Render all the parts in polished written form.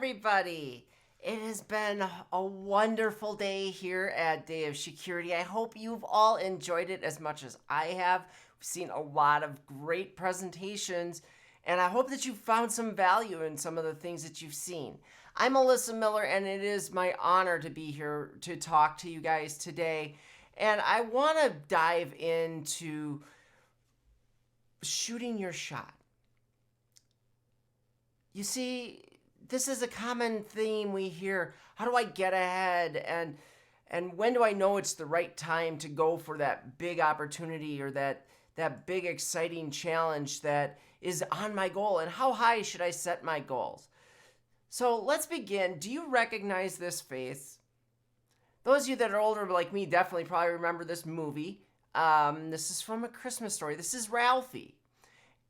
everybody. It has been a wonderful day here at Day of Security. I hope you've all enjoyed it as much as I have. We've seen a lot of great presentations, and I hope that you found some value in some of the things that you've seen. I'm Alyssa Miller, and it is my honor to be here to talk to you guys today. And I want to dive into shooting your shot. You see, this is a common theme we hear. How do I get ahead? And when do I know it's the right time to go for that big opportunity or that big exciting challenge that is on my goal? And how high should I set my goals? So let's begin. Do you recognize this face? Those of you that are older like me definitely probably remember this movie. This is from A Christmas Story. This is Ralphie.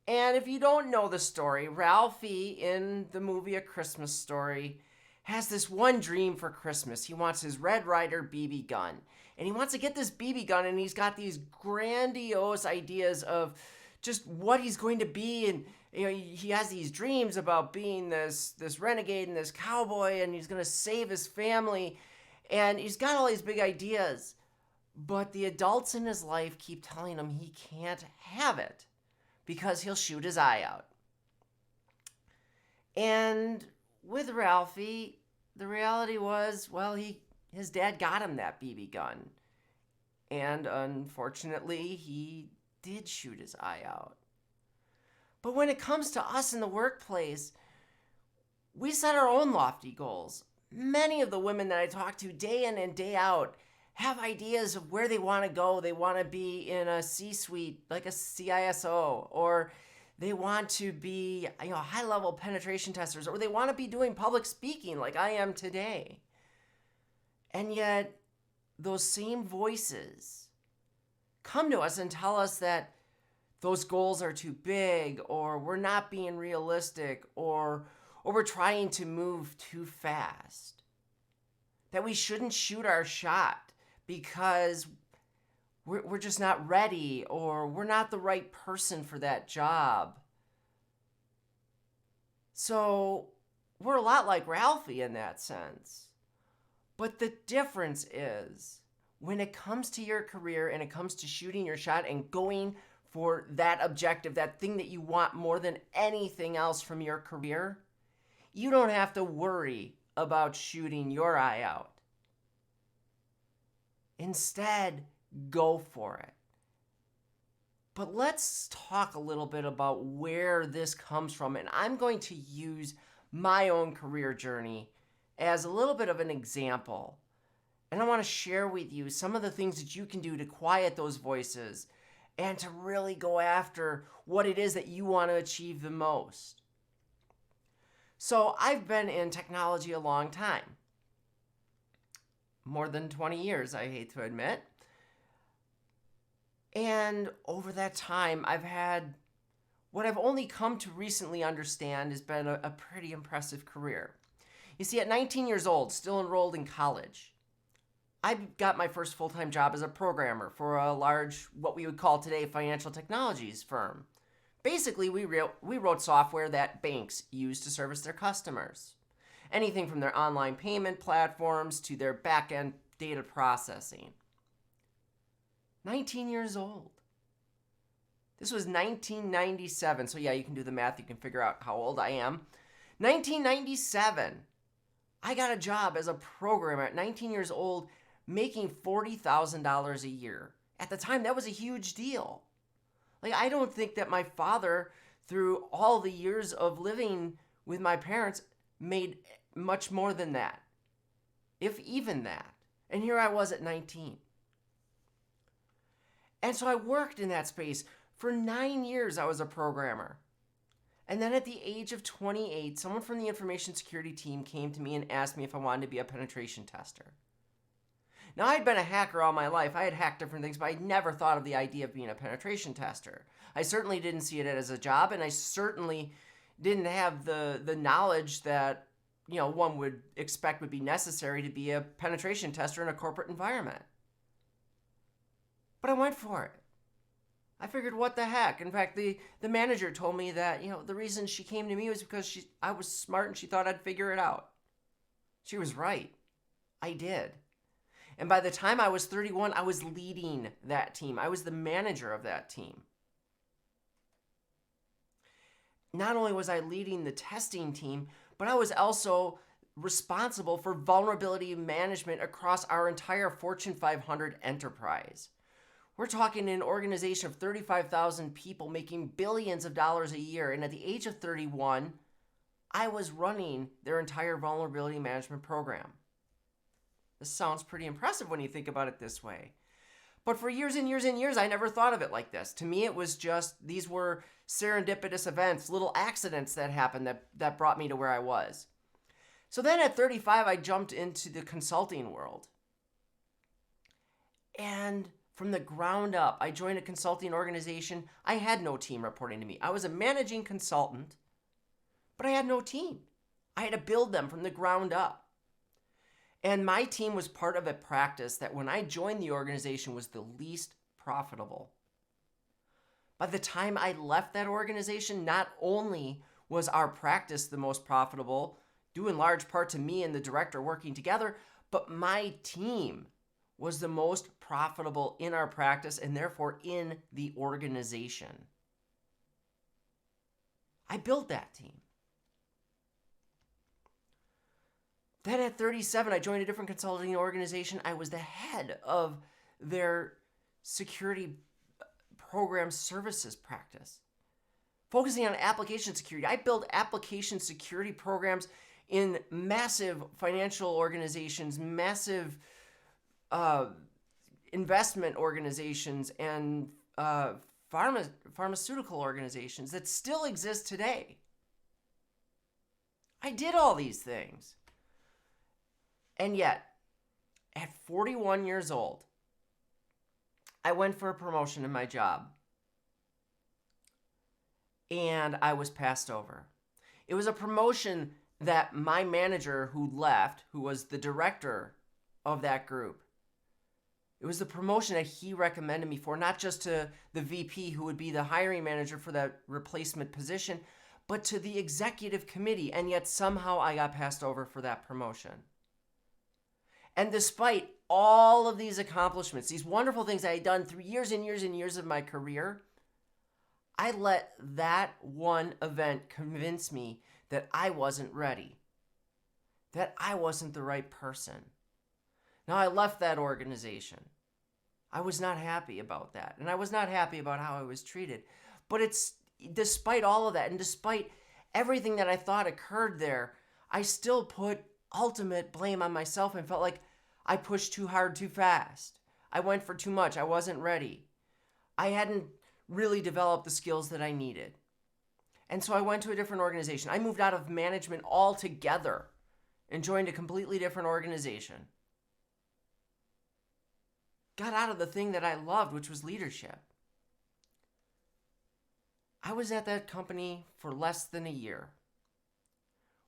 And if you don't know the story, Ralphie in the movie A Christmas Story has this one dream for Christmas. He wants his Red Ryder BB gun. And he wants to get this BB gun, and he's got these grandiose ideas of just what he's going to be. And he has these dreams about being this renegade and this cowboy, and he's going to save his family. And he's got all these big ideas. But the adults in his life keep telling him he can't have it, because he'll shoot his eye out. And with Ralphie, the reality was, well, his dad got him that BB gun. And unfortunately, he did shoot his eye out. But when it comes to us in the workplace, we set our own lofty goals. Many of the women that I talk to day in and day out have ideas of where they want to go. They want to be in a C-suite, like a CISO, or they want to be high-level penetration testers, or they want to be doing public speaking like I am today. And yet, those same voices come to us and tell us that those goals are too big, or we're not being realistic, or we're trying to move too fast. That we shouldn't shoot our shot because we're just not ready, or we're not the right person for that job. So we're a lot like Ralphie in that sense. But the difference is, when it comes to your career and it comes to shooting your shot and going for that objective, that thing that you want more than anything else from your career, you don't have to worry about shooting your eye out. Instead, go for it. But let's talk a little bit about where this comes from. And I'm going to use my own career journey as a little bit of an example. And I want to share with you some of the things that you can do to quiet those voices and to really go after what it is that you want to achieve the most. So I've been in technology a long time. More than 20 years, I hate to admit. And over that time, I've had what I've only come to recently understand has been a pretty impressive career. You see, at 19 years old, still enrolled in college, I got my first full-time job as a programmer for a large, what we would call today, financial technologies firm. Basically, we wrote software that banks use to service their customers. Anything from their online payment platforms to their back-end data processing. 19 years old. This was 1997. So yeah, you can do the math. You can figure out how old I am. 1997. I got a job as a programmer at 19 years old, making $40,000 a year. At the time, that was a huge deal. Like, I don't think that my father, through all the years of living with my parents, made much more than that, if even that. And here I was at 19. And so I worked in that space. For 9 years, I was a programmer. And then at the age of 28, someone from the information security team came to me and asked me if I wanted to be a penetration tester. Now, I'd been a hacker all my life. I had hacked different things, but I'd never thought of the idea of being a penetration tester. I certainly didn't see it as a job, and I certainly didn't have the knowledge that one would expect would be necessary to be a penetration tester in a corporate environment. But I went for it. I figured, what the heck? In fact, the manager told me that, the reason she came to me was because I was smart and she thought I'd figure it out. She was right. I did. And by the time I was 31, I was leading that team. I was the manager of that team. Not only was I leading the testing team, but I was also responsible for vulnerability management across our entire Fortune 500 enterprise. We're talking an organization of 35,000 people making billions of dollars a year. And at the age of 31, I was running their entire vulnerability management program. This sounds pretty impressive when you think about it this way. But for years and years and years, I never thought of it like this. To me, it was just, these were serendipitous events, little accidents that happened that brought me to where I was. So then at 35, I jumped into the consulting world. And from the ground up, I joined a consulting organization. I had no team reporting to me. I was a managing consultant, but I had no team. I had to build them from the ground up. And my team was part of a practice that when I joined the organization was the least profitable. By the time I left that organization, not only was our practice the most profitable, due in large part to me and the director working together, but my team was the most profitable in our practice and therefore in the organization. I built that team. Then at 37, I joined a different consulting organization. I was the head of their security program services practice, focusing on application security. I built application security programs in massive financial organizations, massive investment organizations, and pharmaceutical organizations that still exist today. I did all these things. And yet, at 41 years old, I went for a promotion in my job. And I was passed over. It was a promotion that my manager who left, who was the director of that group, it was the promotion that he recommended me for, not just to the VP who would be the hiring manager for that replacement position, but to the executive committee. And yet somehow I got passed over for that promotion. And despite all of these accomplishments, these wonderful things I had done through years and years and years of my career, I let that one event convince me that I wasn't ready, that I wasn't the right person. Now, I left that organization. I was not happy about that, and I was not happy about how I was treated. But it's despite all of that, and despite everything that I thought occurred there, I still put ultimate blame on myself and felt like I pushed too hard too fast. I went for too much. I wasn't ready. I hadn't really developed the skills that I needed. And so I went to a different organization. I moved out of management altogether and joined a completely different organization. Got out of the thing that I loved, which was leadership. I was at that company for less than a year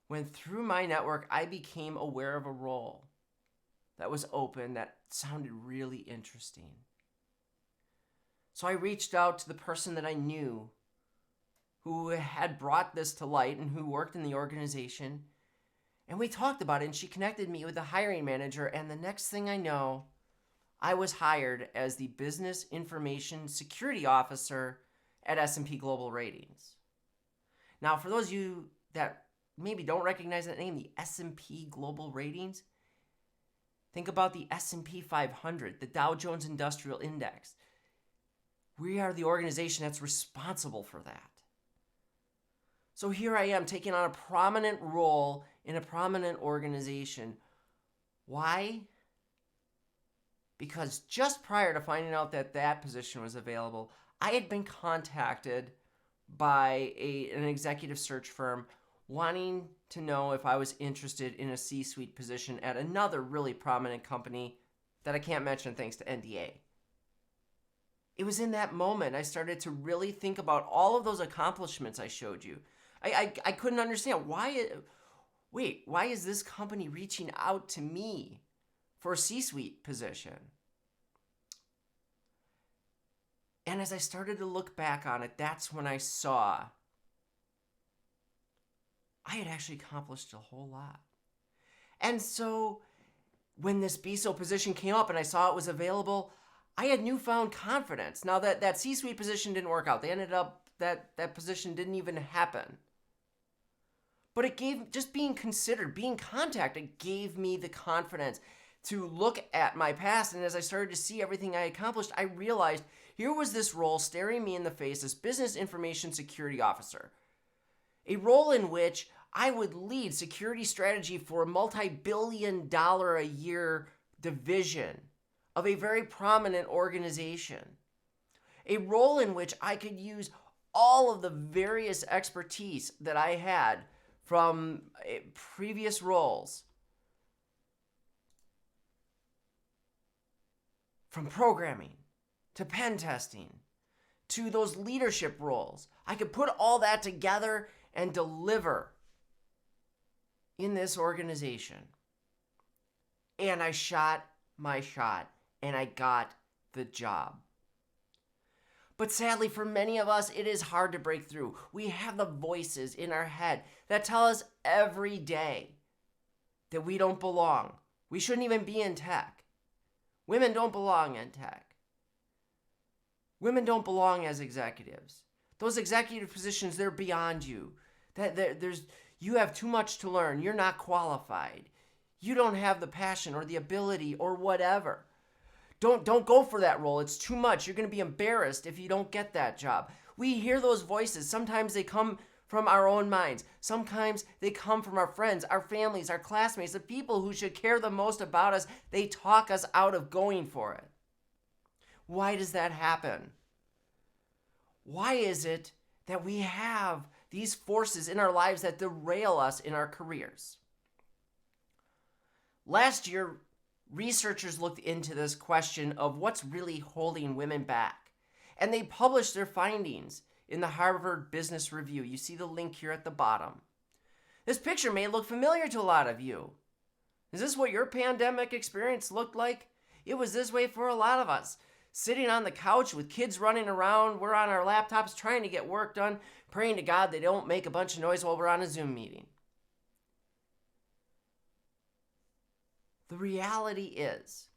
when through my network, I became aware of a role that was open that sounded really interesting. So I reached out to the person that I knew who had brought this to light and who worked in the organization. And we talked about it, and she connected me with the hiring manager. And the next thing I know, I was hired as the Business Information Security Officer at S&P Global Ratings. Now, for those of you that maybe don't recognize that name, the S&P Global Ratings, think about the S&P 500, the Dow Jones Industrial Index. We are the organization that's responsible for that. So here I am taking on a prominent role in a prominent organization. Why? Because just prior to finding out that that position was available, I had been contacted by an executive search firm wanting to know if I was interested in a C-suite position at another really prominent company that I can't mention thanks to NDA. It was in that moment I started to really think about all of those accomplishments I showed you. I couldn't understand why is this company reaching out to me for a C-suite position? And as I started to look back on it, that's when I saw I had actually accomplished a whole lot. And so when this BSO position came up and I saw it was available, I had newfound confidence. Now that C-suite position didn't work out. They ended up, that position didn't even happen. But it gave, just being considered, being contacted, gave me the confidence to look at my past. And as I started to see everything I accomplished, I realized here was this role staring me in the face as Business Information Security Officer. A role in which I would lead security strategy for a multi-billion-dollar a year division of a very prominent organization. A role in which I could use all of the various expertise that I had from previous roles. From programming, to pen testing, to those leadership roles. I could put all that together and deliver in this organization. And I shot my shot, and I got the job. But sadly, for many of us, it is hard to break through. We have the voices in our head that tell us every day that we don't belong. We shouldn't even be in tech. Women don't belong in tech. Women don't belong as executives. Those executive positions, they're beyond you. You have too much to learn. You're not qualified. You don't have the passion or the ability or whatever. Don't go for that role. It's too much. You're going to be embarrassed if you don't get that job. We hear those voices. Sometimes they come from our own minds. Sometimes they come from our friends, our families, our classmates, the people who should care the most about us. They talk us out of going for it. Why does that happen? Why is it that we have these forces in our lives that derail us in our careers? Last year, researchers looked into this question of what's really holding women back. And they published their findings in the Harvard Business Review. You see the link here at the bottom. This picture may look familiar to a lot of you. Is this what your pandemic experience looked like? It was this way for a lot of us. Sitting on the couch with kids running around, we're on our laptops trying to get work done, praying to God they don't make a bunch of noise while we're on a Zoom meeting. The reality is,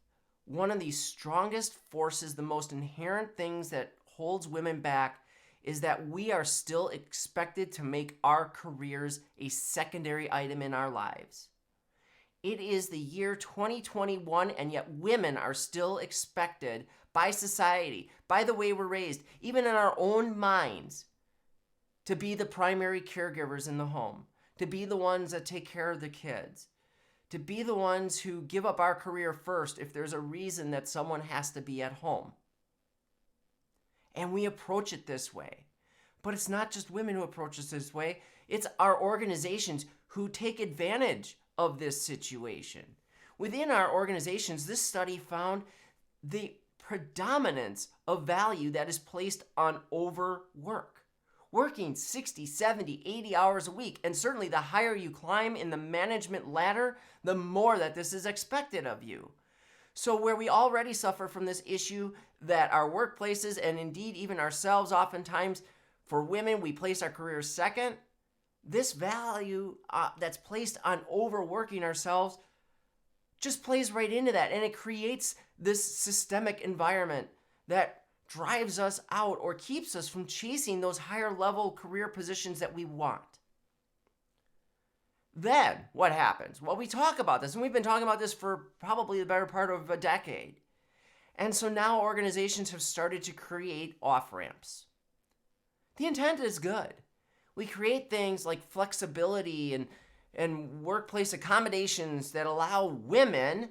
one of the strongest forces, the most inherent things that holds women back is that we are still expected to make our careers a secondary item in our lives. It is the year 2021, and yet women are still expected by society, by the way we're raised, even in our own minds, to be the primary caregivers in the home, to be the ones that take care of the kids, to be the ones who give up our career first if there's a reason that someone has to be at home. And we approach it this way. But it's not just women who approach it this way. It's our organizations who take advantage of this situation. Within our organizations, this study found the predominance of value that is placed on overwork. Working 60, 70, 80 hours a week, and certainly the higher you climb in the management ladder, the more that this is expected of you. So where we already suffer from this issue that our workplaces, and indeed even ourselves oftentimes, for women, we place our careers second, this value that's placed on overworking ourselves just plays right into that, and it creates this systemic environment that drives us out or keeps us from chasing those higher level career positions that we want. Then what happens? Well, we talk about this, and we've been talking about this for probably the better part of a decade. And so now organizations have started to create off-ramps. The intent is good. We create things like flexibility and workplace accommodations that allow women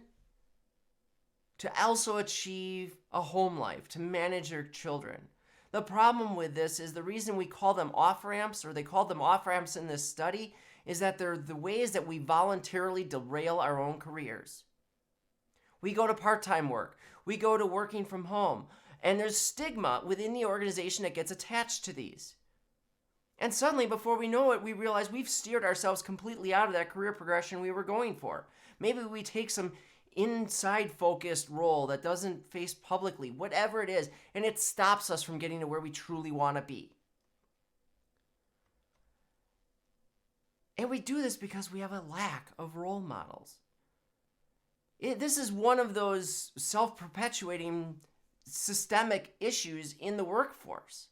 to also achieve a home life, to manage their children. The problem with this is the reason we call them off-ramps, or they called them off-ramps in this study, is that they're the ways that we voluntarily derail our own careers. We go to part-time work. We go to working from home. And there's stigma within the organization that gets attached to these. And suddenly, before we know it, we realize we've steered ourselves completely out of that career progression we were going for. Maybe we take some inside focused role that doesn't face publicly, whatever it is, and it stops us from getting to where we truly want to be. And we do this because we have a lack of role models. This is one of those self-perpetuating systemic issues in the workforce.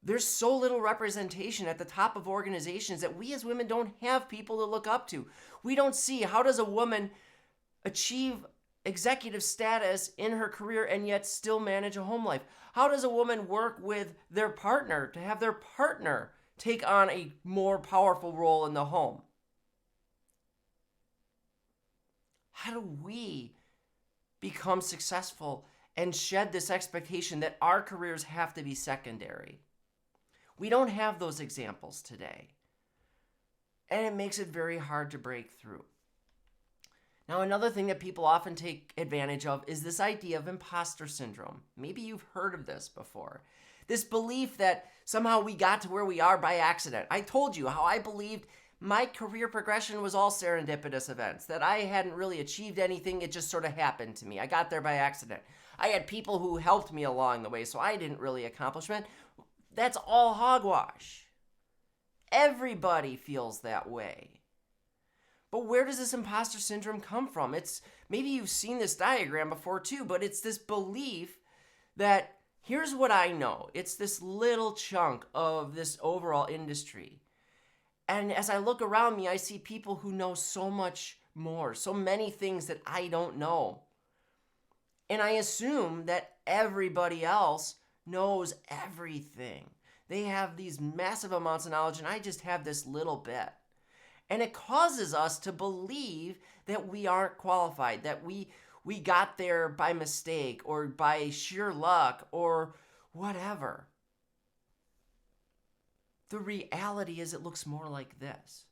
There's so little representation at the top of organizations that we as women don't have people to look up to. We don't see, how does a woman achieve executive status in her career and yet still manage a home life? How does a woman work with their partner to have their partner take on a more powerful role in the home? How do we become successful and shed this expectation that our careers have to be secondary? We don't have those examples today. And it makes it very hard to break through. Now, another thing that people often take advantage of is this idea of imposter syndrome. Maybe you've heard of this before. This belief that somehow we got to where we are by accident. I told you how I believed my career progression was all serendipitous events, that I hadn't really achieved anything, it just sort of happened to me. I got there by accident. I had people who helped me along the way, so I didn't really accomplish it. That's all hogwash. Everybody feels that way. But where does this imposter syndrome come from? Maybe you've seen this diagram before too, but it's this belief that here's what I know. It's this little chunk of this overall industry. And as I look around me, I see people who know so much more, so many things that I don't know. And I assume that everybody else knows everything. They have these massive amounts of knowledge, and I just have this little bit. And it causes us to believe that we aren't qualified, that we got there by mistake or by sheer luck or whatever. The reality is it looks more like this.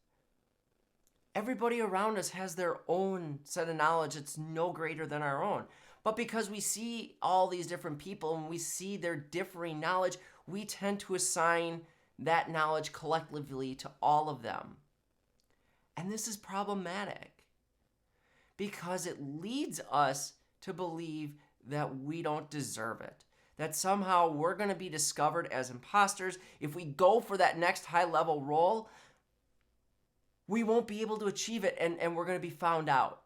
Everybody around us has their own set of knowledge that's no greater than our own. But because we see all these different people and we see their differing knowledge, we tend to assign that knowledge collectively to all of them. And this is problematic because it leads us to believe that we don't deserve it, that somehow we're going to be discovered as imposters. If we go for that next high-level role, we won't be able to achieve it, and we're going to be found out.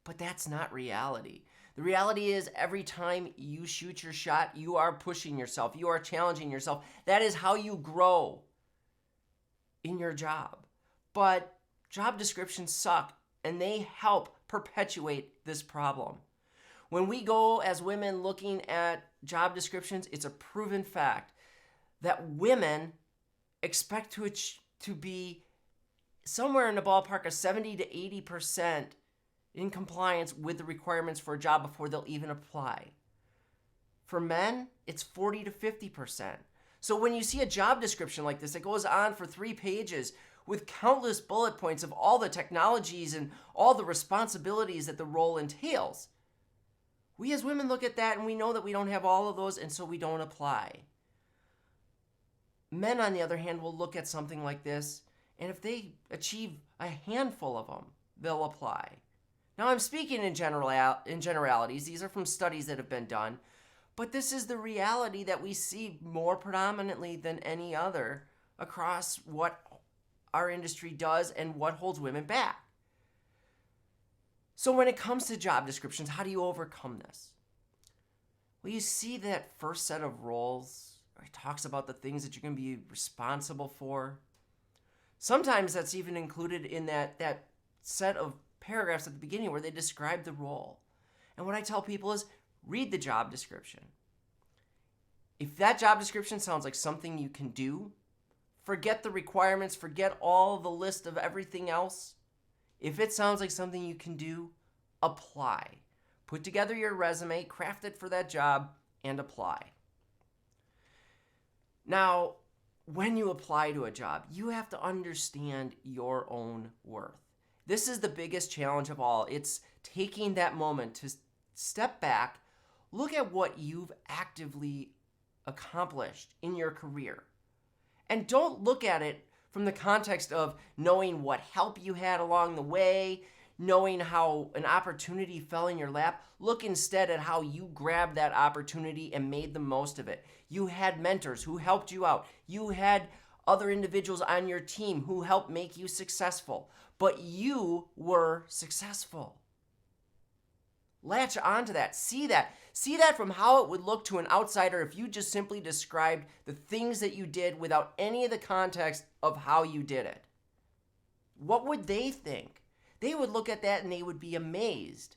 But that's not reality. The reality is every time you shoot your shot, you are pushing yourself. You are challenging yourself. That is how you grow in your job. But job descriptions suck, and they help perpetuate this problem. When we go as women looking at job descriptions, it's a proven fact that women expect to be somewhere in the ballpark of 70 to 80% in compliance with the requirements for a job before they'll even apply. For men, it's 40 to 50%. So when you see a job description like this that goes on for 3 pages with countless bullet points of all the technologies and all the responsibilities that the role entails, we as women look at that and we know that we don't have all of those, and so we don't apply. Men, on the other hand, will look at something like this, and if they achieve a handful of them, they'll apply. Now, I'm speaking in generalities. These are from studies that have been done. But this is the reality that we see more predominantly than any other across what our industry does and what holds women back. So when it comes to job descriptions, how do you overcome this? Well, you see that first set of roles, it talks about the things that you're going to be responsible for. Sometimes that's even included in that set of paragraphs at the beginning where they describe the role. And what I tell people is read the job description. If that job description sounds like something you can do, forget the requirements, forget all the list of everything else. If it sounds like something you can do, apply. Put together your resume, craft it for that job, and apply. Now, when you apply to a job, you have to understand your own worth. This is the biggest challenge of all. It's taking that moment to step back, look at what you've actively accomplished in your career. And don't look at it from the context of knowing what help you had along the way, knowing how an opportunity fell in your lap. Look instead at how you grabbed that opportunity and made the most of it. You had mentors who helped you out. You had other individuals on your team who helped make you successful, but you were successful. Latch onto that. See that. See that from how it would look to an outsider if you just simply described the things that you did without any of the context of how you did it. What would they think? They would look at that and they would be amazed.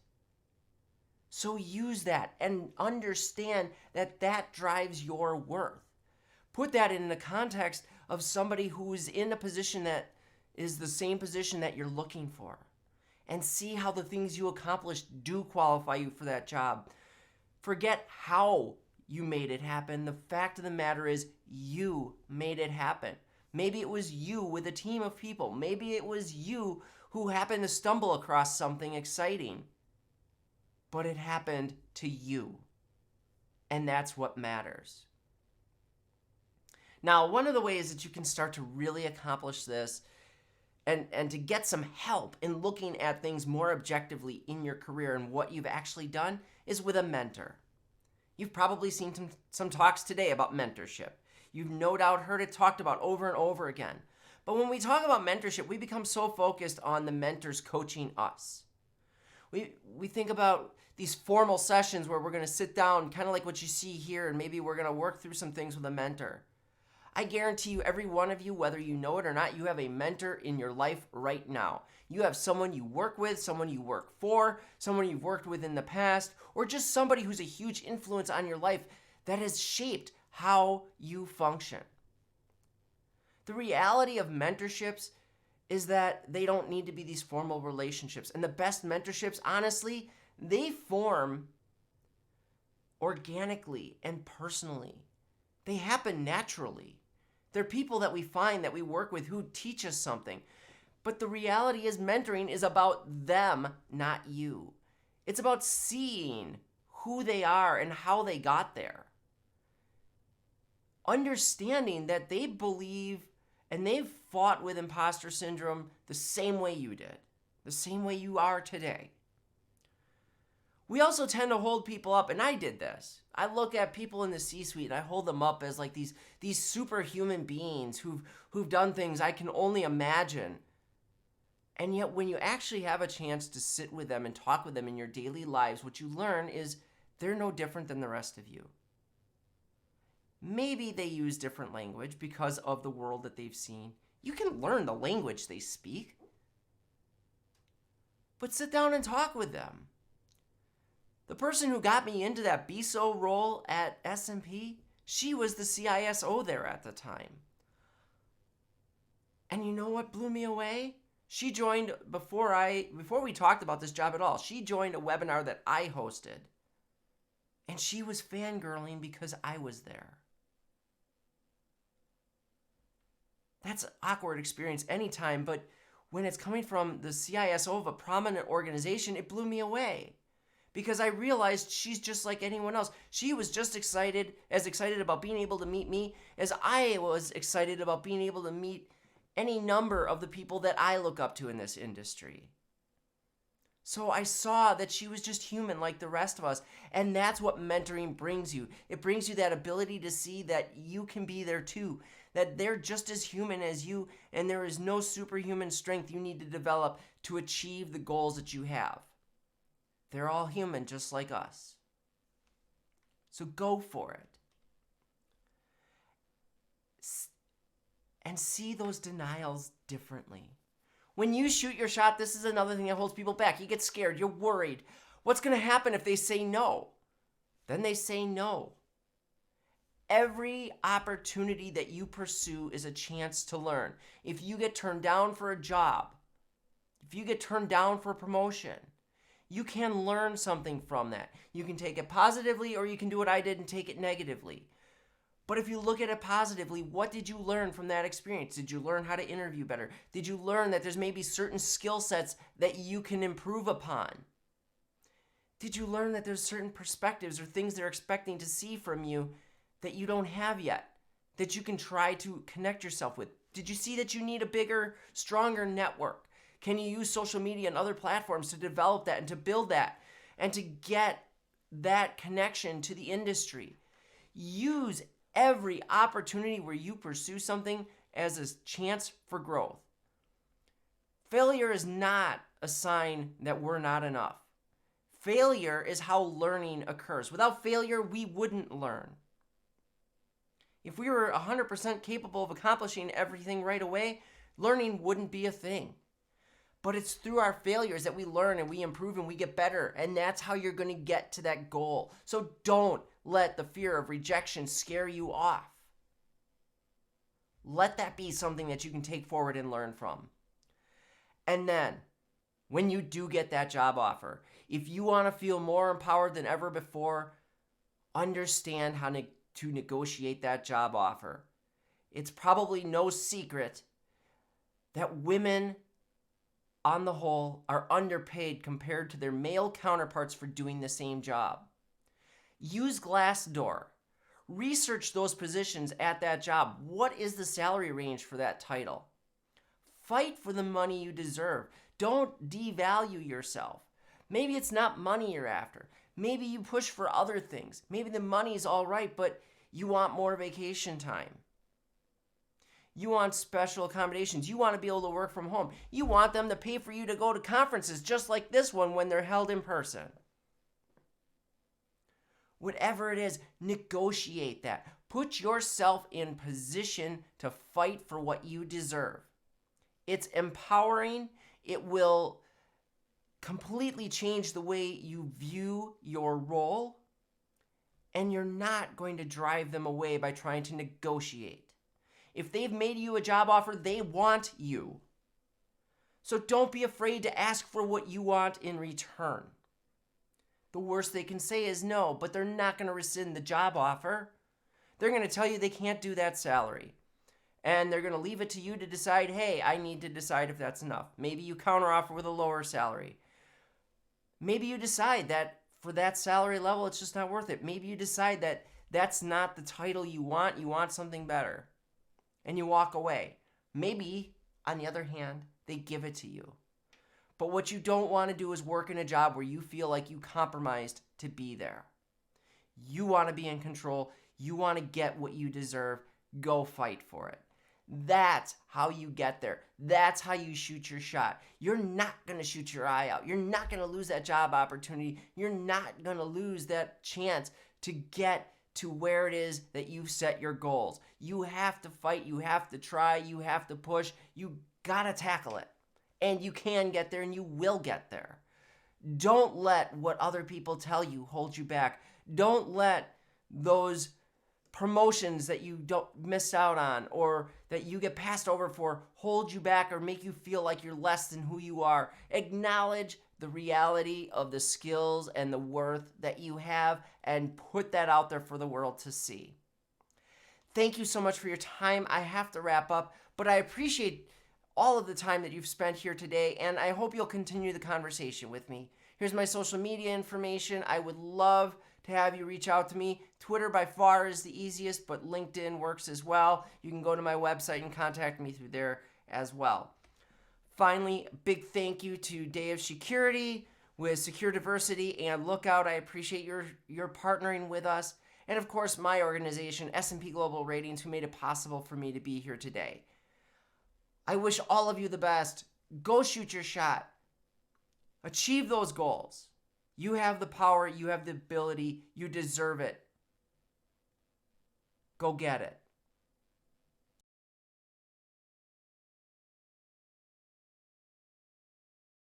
So use that and understand that that drives your worth. Put that in the context of somebody who's in a position that is the same position that you're looking for. And see how the things you accomplished do qualify you for that job. Forget how you made it happen. The fact of the matter is you made it happen. Maybe it was you with a team of people. Maybe it was you who happened to stumble across something exciting. But it happened to you. And that's what matters. Now, one of the ways that you can start to really accomplish this and to get some help in looking at things more objectively in your career and what you've actually done is with a mentor. You've probably seen some talks today about mentorship. You've no doubt heard it talked about over and over again. But when we talk about mentorship, we become so focused on the mentors coaching us. We think about these formal sessions where we're going to sit down, kind of like what you see here, and maybe we're going to work through some things with a mentor. I guarantee you, every one of you, whether you know it or not, you have a mentor in your life right now. You have someone you work with, someone you work for, someone you've worked with in the past, or just somebody who's a huge influence on your life that has shaped how you function. The reality of mentorships is that they don't need to be these formal relationships. And the best mentorships, honestly, they form organically and personally. They happen naturally. They're people that we find that we work with who teach us something. But the reality is mentoring is about them, not you. It's about seeing who they are and how they got there. Understanding that they believe and they've fought with imposter syndrome the same way you did, the same way you are today. We also tend to hold people up, and I did this. I look at people in the C-suite and I hold them up as like these superhuman beings who've done things I can only imagine. And yet when you actually have a chance to sit with them and talk with them in your daily lives, what you learn is they're no different than the rest of you. Maybe they use different language because of the world that they've seen. You can learn the language they speak. But sit down and talk with them. The person who got me into that BSO role at S&P, she was the CISO there at the time. And you know what blew me away? She joined before we talked about this job at all. She joined a webinar that I hosted. And she was fangirling because I was there. That's an awkward experience anytime, but when it's coming from the CISO of a prominent organization, it blew me away. Because I realized she's just like anyone else. She was just as excited about being able to meet me as I was excited about being able to meet any number of the people that I look up to in this industry. So I saw that she was just human like the rest of us. And that's what mentoring brings you. It brings you that ability to see that you can be there too. That they're just as human as you, and there is no superhuman strength you need to develop to achieve the goals that you have. They're all human just like us. So go for it. And see those denials differently. When you shoot your shot, this is another thing that holds people back. You get scared. You're worried. What's going to happen if they say no? Then they say no. Every opportunity that you pursue is a chance to learn. If you get turned down for a job, if you get turned down for a promotion, you can learn something from that. You can take it positively, or you can do what I did and take it negatively. But if you look at it positively, what did you learn from that experience? Did you learn how to interview better? Did you learn that there's maybe certain skill sets that you can improve upon? Did you learn that there's certain perspectives or things they're expecting to see from you that you don't have yet, that you can try to connect yourself with? Did you see that you need a bigger, stronger network? Can you use social media and other platforms to develop that and to build that and to get that connection to the industry? Use every opportunity where you pursue something as a chance for growth. Failure is not a sign that we're not enough. Failure is how learning occurs. Without failure, we wouldn't learn. If we were 100% capable of accomplishing everything right away, learning wouldn't be a thing. But it's through our failures that we learn and we improve and we get better. And that's how you're going to get to that goal. So don't let the fear of rejection scare you off. Let that be something that you can take forward and learn from. And then, when you do get that job offer, if you want to feel more empowered than ever before, understand how to negotiate that job offer. It's probably no secret that women, on the whole, are underpaid compared to their male counterparts for doing the same job. Use Glassdoor. Research those positions at that job. What is the salary range for that title? Fight for the money you deserve. Don't devalue yourself. Maybe it's not money you're after. Maybe you push for other things. Maybe the money's all right, but you want more vacation time. You want special accommodations. You want to be able to work from home. You want them to pay for you to go to conferences just like this one when they're held in person. Whatever it is, negotiate that. Put yourself in position to fight for what you deserve. It's empowering. It will completely change the way you view your role, and you're not going to drive them away by trying to negotiate. If they've made you a job offer, they want you. So don't be afraid to ask for what you want in return. The worst they can say is no, but they're not going to rescind the job offer. They're going to tell you they can't do that salary. And they're going to leave it to you to decide, hey, I need to decide if that's enough. Maybe you counteroffer with a lower salary. Maybe you decide that for that salary level, it's just not worth it. Maybe you decide that that's not the title you want something better. And you walk away. Maybe, on the other hand, they give it to you. But what you don't want to do is work in a job where you feel like you compromised to be there. You want to be in control. You want to get what you deserve. Go fight for it. That's how you get there. That's how you shoot your shot. You're not going to shoot your eye out. You're not going to lose that job opportunity. You're not going to lose that chance to get to where it is that you've set your goals. You have to fight. You have to try. You have to push. You got to tackle it. And you can get there and you will get there. Don't let what other people tell you hold you back. Don't let those promotions that you don't miss out on or that you get passed over for hold you back or make you feel like you're less than who you are. Acknowledge the reality of the skills and the worth that you have and put that out there for the world to see. Thank you so much for your time. I have to wrap up, but I appreciate all of the time that you've spent here today, and I hope you'll continue the conversation with me. Here's my social media information. I would love to have you reach out to me. Twitter by far is the easiest, but LinkedIn works as well. You can go to my website and contact me through there as well. Finally, big thank you to Day of Security with Secure Diversity and Lookout. I appreciate your partnering with us. And of course, my organization, S&P Global Ratings, who made it possible for me to be here today. I wish all of you the best. Go shoot your shot. Achieve those goals. You have the power. You have the ability. You deserve it. Go get it.